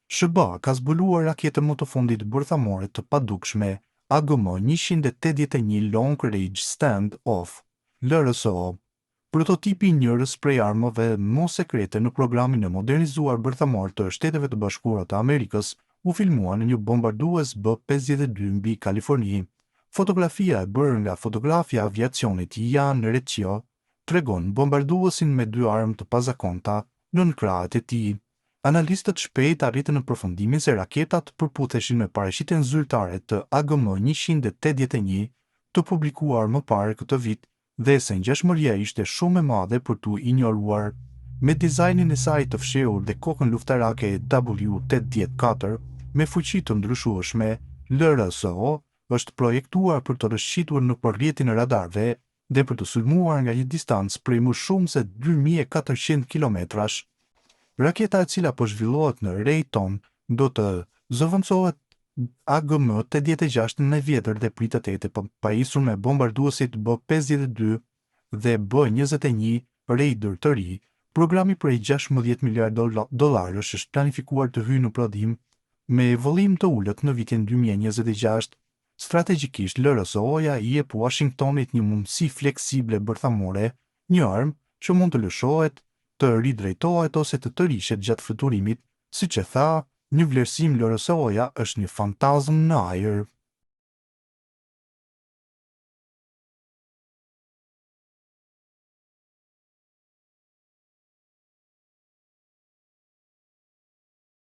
SHBA ka zbuluar raketën më të fundit bërthamore të padukshme AGM-181 Long Range Stand-Off, LRSO. Prototipi i njërës prej armëve mos sekrete në programin e modernizuar bërthamor të Shteteve të Bashkuara të Amerikës u filmua në një bombardues B-52 mbi Kaliforni. Fotografia e bërë nga fotografja aviacionit Jan Recchio tregon bombarduesin me dy armë të pazakonta nën krahët e tij. Analistët shpejt arritën në përfundimin se raketat përputheshin me paraqitjen zyrtare të AGM-181 të publikuar më parë këtë vit dhe se ngjashmëria ishte shumë e madhe për t'u injoruar. Me dizajnin e saj të fshehur dhe kokën luftarake W-84 me fuqi të ndryshueshme, LRSO është projektuar për të rëshqitur në përrjetin e radarëve dhe për të sulmuar nga një distancë prej më shumë se 2400 kilometrash. Raketa e cila po zhvillohet në Rayton do të zëvendësohet AGM-86 në vjetër dhe pritet të jetë pajisur me bombarduesit B-52 dhe B-21 Raider të ri. Programi prej 16 miliardë dollarësh është planifikuar të hyjë në prodhim me vëllim të ulët në vitin 2026. Strategjikisht, LRSO-ja i jep Washingtonit një mundësi fleksible bërthamore, një armë që mund të lëshohet, të ridrejtohet ose të tërishet gjatë fluturimit, siç e tha, një vlerësim LRSO-ja është një fantazm në ajër.